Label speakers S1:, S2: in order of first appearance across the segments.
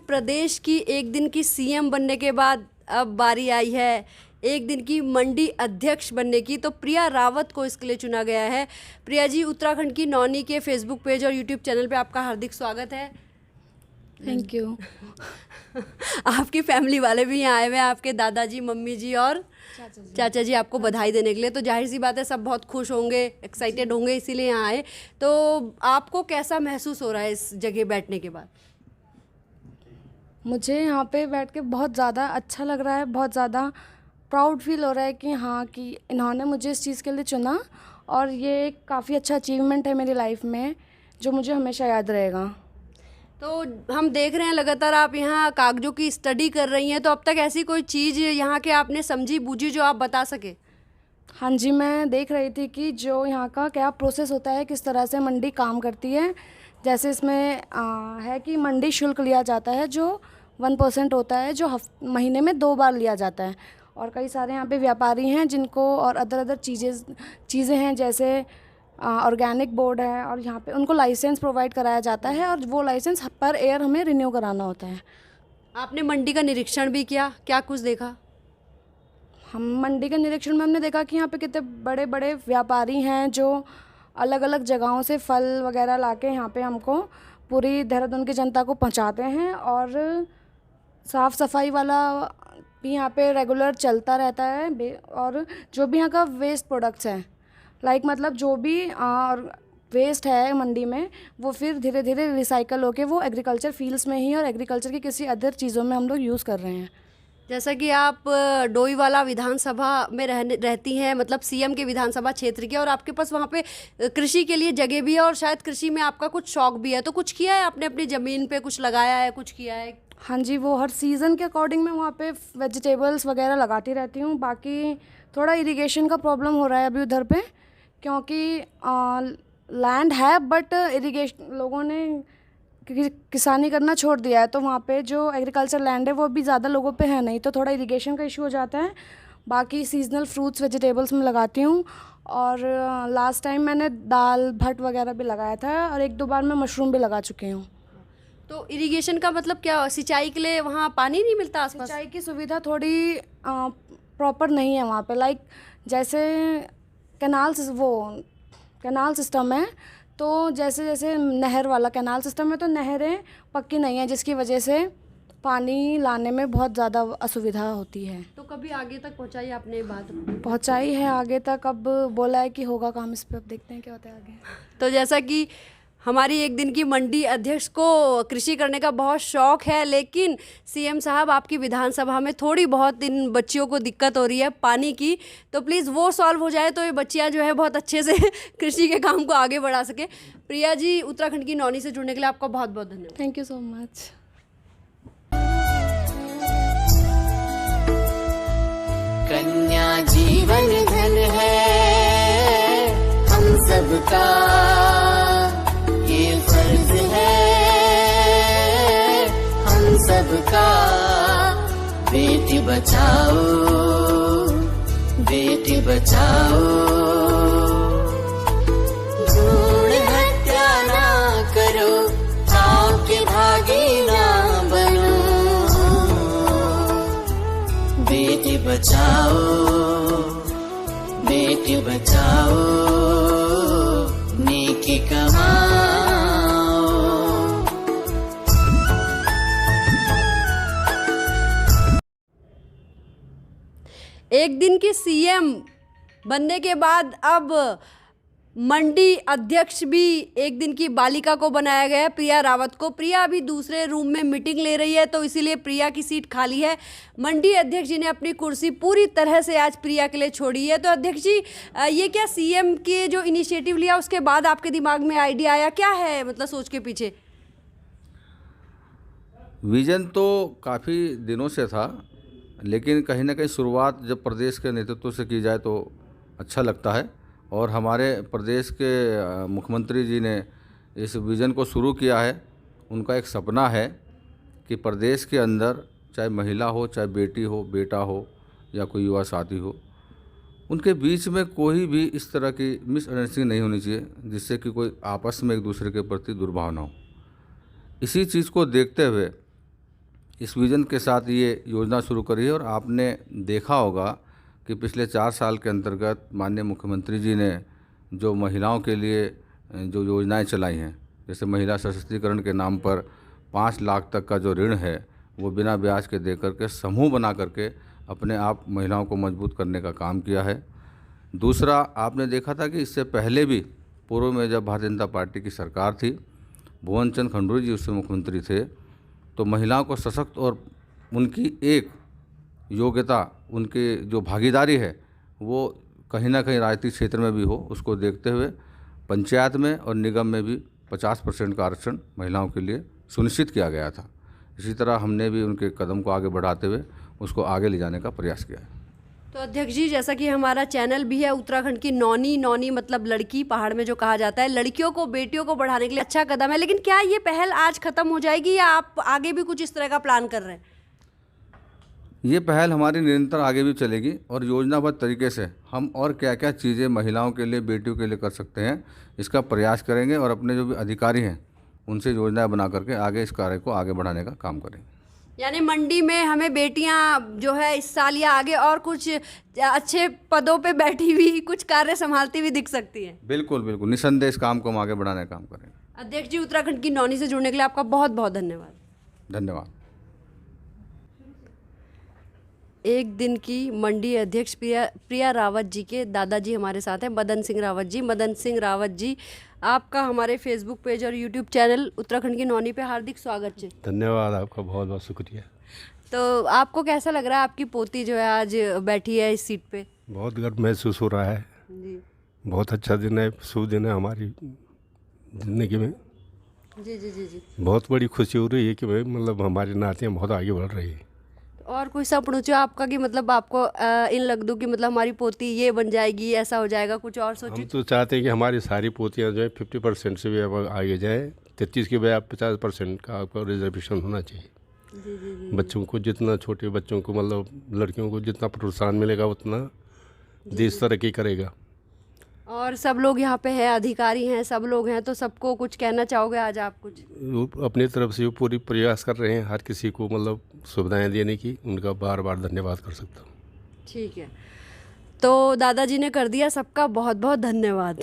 S1: प्रदेश की एक दिन की सीएम बनने के बाद अब बारी आई है एक दिन की मंडी अध्यक्ष बनने की। तो प्रिया रावत को इसके लिए चुना गया है। प्रिया जी, उत्तराखंड की नौनी के फेसबुक पेज और यूट्यूब चैनल पे आपका हार्दिक स्वागत है।
S2: Thank you.
S1: आपकी फैमिली वाले भी यहाँ आए हुए हैं, आपके दादाजी, मम्मी जी और चाचा जी आपको बधाई देने के लिए। तो जाहिर सी बात है सब बहुत खुश होंगे, एक्साइटेड होंगे, इसीलिए यहाँ आए। तो आपको कैसा महसूस हो रहा है इस जगह बैठने के बाद?
S2: मुझे यहाँ पे बैठ के बहुत ज़्यादा अच्छा लग रहा है, बहुत ज़्यादा प्राउड फील हो रहा है कि हाँ कि इन्होंने मुझे इस चीज़ के लिए चुना और ये एक काफ़ी अच्छा अचीवमेंट है मेरी लाइफ में जो मुझे हमेशा याद रहेगा।
S1: तो हम देख रहे हैं लगातार आप यहाँ कागजों की स्टडी कर रही हैं, तो अब तक ऐसी कोई चीज़ यहाँ के आपने समझी बूझी जो आप बता सके?
S2: हाँ जी, मैं देख रही थी कि जो यहाँ का क्या प्रोसेस होता है, किस तरह से मंडी काम करती है। जैसे इसमें है कि मंडी शुल्क लिया जाता है जो 1% होता है, जो महीने में 2 बार लिया जाता है। और कई सारे यहाँ पे व्यापारी हैं जिनको और अदर चीज़ें हैं, जैसे ऑर्गेनिक बोर्ड है और यहाँ पे उनको लाइसेंस प्रोवाइड कराया जाता है और वो लाइसेंस पर ईयर हमें रिन्यू कराना होता है।
S1: आपने मंडी का निरीक्षण भी किया, क्या कुछ देखा?
S2: हम मंडी के निरीक्षण में हमने देखा कि यहाँ पे कितने बड़े बड़े व्यापारी हैं जो अलग अलग जगहों से फल वगैरह लाके यहाँ पे हमको पूरी देहरादून की जनता को पहुँचाते हैं। और साफ़ सफाई वाला भी यहाँ पे रेगुलर चलता रहता है। और जो भी यहाँ का वेस्ट प्रोडक्ट्स हैं, मतलब जो भी वेस्ट है मंडी में, वो फिर धीरे धीरे रिसाइकल होके वो एग्रीकल्चर फील्ड्स में ही और एग्रीकल्चर की किसी अदर चीज़ों में हम लोग यूज़ कर रहे हैं।
S1: जैसा कि आप डोईवाला विधानसभा में रहती हैं, मतलब सीएम के विधानसभा क्षेत्र के, और आपके पास वहाँ पे कृषि के लिए जगह भी है और शायद कृषि में आपका कुछ शौक भी है, तो कुछ किया है आपने अपनी ज़मीन पे? कुछ लगाया है, कुछ किया है?
S2: हाँ जी, वो हर सीज़न के अकॉर्डिंग मैं वहाँ पे वेजिटेबल्स वगैरह लगाती रहती हूँ। बाकी थोड़ा इरिगेशन का प्रॉब्लम हो रहा है अभी उधर पे, क्योंकि लैंड है बट इरिगेशन लोगों ने किसानी करना छोड़ दिया है, तो वहाँ पे जो एग्रीकल्चर लैंड है वो भी ज़्यादा लोगों पे है नहीं, तो थोड़ा इरिगेशन का इशू हो जाता है। बाकी सीजनल फ्रूट्स वेजिटेबल्स में लगाती हूँ। और लास्ट टाइम मैंने दाल भट वगैरह भी लगाया था और 1-2 बार मैं मशरूम भी लगा चुकी हूँ।
S1: तो इरिगेशन का मतलब क्या, सिंचाई के लिए वहाँ पानी नहीं मिलता आसपास?
S2: सिंचाई की सुविधा थोड़ी प्रॉपर नहीं है वहाँ पे। जैसे कैनाल सिस्टम है, तो जैसे जैसे नहर वाला कैनाल सिस्टम है, तो नहरें पक्की नहीं है जिसकी वजह से पानी लाने में बहुत ज़्यादा असुविधा होती है।
S1: तो कभी आगे तक पहुँचाई आपने बात?
S2: पहुँचाई है आगे तक, अब बोला है कि होगा काम इस पर, अब देखते हैं क्या होता है आगे।
S1: तो जैसा कि हमारी एक दिन की मंडी अध्यक्ष को कृषि करने का बहुत शौक है, लेकिन सीएम साहब आपकी विधानसभा में थोड़ी बहुत इन बच्चियों को दिक्कत हो रही है पानी की, तो प्लीज़ वो सॉल्व हो जाए तो ये बच्चियां जो है बहुत अच्छे से कृषि के काम को आगे बढ़ा सके। प्रिया जी, उत्तराखंड की नौनी से जुड़ने के लिए आपका बहुत बहुत धन्यवाद।
S2: Thank you so much.
S3: कन्या जीवन धन है हम सबका, ये फर्ज है हम सबका। बेटी बचाओ बेटी बचाओ, भ्रूण हत्या ना करो, आपके भागी ना बनो। बेटी बचाओ बेटी बचाओ, नेकी कमाओ।
S1: एक दिन की सीएम बनने के बाद अब मंडी अध्यक्ष भी एक दिन की बालिका को बनाया गया है, प्रिया रावत को। प्रिया अभी दूसरे रूम में मीटिंग ले रही है, तो इसीलिए प्रिया की सीट खाली है। मंडी अध्यक्ष जी ने अपनी कुर्सी पूरी तरह से आज प्रिया के लिए छोड़ी है। तो अध्यक्ष जी, ये क्या सीएम के जो इनिशिएटिव लिया उसके बाद आपके दिमाग में आइडिया आया, क्या है मतलब सोच के पीछे?
S4: विज़न तो काफ़ी दिनों से था, लेकिन कहीं ना कहीं शुरुआत जब प्रदेश के नेतृत्व से की जाए तो अच्छा लगता है। और हमारे प्रदेश के मुख्यमंत्री जी ने इस विज़न को शुरू किया है। उनका एक सपना है कि प्रदेश के अंदर चाहे महिला हो, चाहे बेटी हो, बेटा हो या कोई युवा साथी हो, उनके बीच में कोई भी इस तरह की मिसअंडरस्टैंडिंग नहीं होनी चाहिए जिससे कि कोई आपस में एक दूसरे के प्रति दुर्भावना हो। इसी चीज़ को देखते हुए इस विज़न के साथ ये योजना शुरू करी है। और आपने देखा होगा कि पिछले 4 साल के अंतर्गत माननीय मुख्यमंत्री जी ने जो महिलाओं के लिए जो योजनाएं चलाई हैं, जैसे महिला सशक्तिकरण के नाम पर 5 लाख तक का जो ऋण है वो बिना ब्याज के दे करके समूह बना करके अपने आप महिलाओं को मजबूत करने का काम किया है। दूसरा, आपने देखा था कि इससे पहले भी पूर्व में जब भारतीय जनता पार्टी की सरकार थी, भुवन चंद्र खंडूरी जी उससे मुख्यमंत्री थे, तो महिलाओं को सशक्त और उनकी एक योग्यता, उनकी जो भागीदारी है वो कहीं ना कहीं राजनीतिक क्षेत्र में भी हो, उसको देखते हुए पंचायत में और निगम में भी 50% का आरक्षण महिलाओं के लिए सुनिश्चित किया गया था। इसी तरह हमने भी उनके कदम को आगे बढ़ाते हुए उसको आगे ले जाने का प्रयास किया है।
S1: तो अध्यक्ष जी, जैसा कि हमारा चैनल भी है उत्तराखंड की नौनी, नौनी मतलब लड़की, पहाड़ में जो कहा जाता है, लड़कियों को, बेटियों को बढ़ाने के लिए अच्छा कदम है। लेकिन क्या ये पहल आज खत्म हो जाएगी या आप आगे भी कुछ इस तरह का प्लान कर रहे हैं?
S4: ये पहल हमारी निरंतर आगे भी चलेगी और योजनाबद्ध तरीके से हम और क्या क्या चीज़ें महिलाओं के लिए, बेटियों के लिए कर सकते हैं, इसका प्रयास करेंगे और अपने जो भी अधिकारी हैं उनसे योजनाएं बना करके आगे इस कार्य को आगे बढ़ाने का काम करेंगे।
S1: यानी मंडी में हमें बेटियां जो है इस साल या आगे और कुछ अच्छे पदों पे बैठी हुई, कुछ कार्य संभालती हुई दिख सकती हैं?
S4: बिल्कुल बिल्कुल, निसंदेह इस काम को हम आगे बढ़ाने का काम करेंगे।
S1: अध्यक्ष जी, उत्तराखंड की नौनी से जुड़ने के लिए आपका बहुत बहुत धन्यवाद।
S4: धन्यवाद।
S1: एक दिन की मंडी अध्यक्ष प्रिया रावत जी के दादाजी हमारे साथ हैं, मदन सिंह रावत जी। मदन सिंह रावत जी, आपका हमारे फेसबुक पेज और यूट्यूब चैनल उत्तराखंड की नौनी पे हार्दिक स्वागत है।
S5: धन्यवाद, आपका बहुत बहुत शुक्रिया।
S1: तो आपको कैसा लग रहा है, आपकी पोती जो है आज बैठी है इस सीट पे?
S5: बहुत गर्व महसूस हो रहा है
S1: जी
S5: बहुत अच्छा दिन है, शुभ दिन है हमारी ज़िंदगी में।
S1: जी जी जी जी।
S5: बहुत बड़ी खुशी हो रही है कि भाई मतलब हमारी नातियाँ बहुत आगे बढ़ रही है।
S1: और कोई सपना जो आपका कि मतलब आपको इन लग दो कि मतलब हमारी पोती ये बन जाएगी, ऐसा हो जाएगा, कुछ और सोचो?
S5: हम तो चाहते हैं कि हमारी सारी पोतियाँ जो है 50% से भी अब आगे जाए। 33 के बजाय 50% का आपका रिजर्वेशन होना चाहिए।
S1: जी जी जी।
S5: बच्चों को जितना, छोटे बच्चों को मतलब लड़कियों को जितना प्रोत्साहन मिलेगा उतना देश तरक्की करेगा।
S1: और सब लोग यहाँ पे हैं, अधिकारी हैं, सब लोग हैं, तो सबको कुछ कहना चाहोगे आज आप कुछ?
S5: वो अपनी तरफ से वो पूरी प्रयास कर रहे हैं हर किसी को मतलब सुविधाएं देने की, उनका बार बार धन्यवाद कर सकता हूँ।
S1: ठीक है, तो दादाजी ने कर दिया, सबका बहुत बहुत धन्यवाद।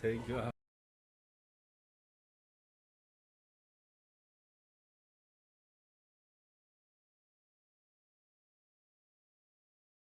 S5: Thank you.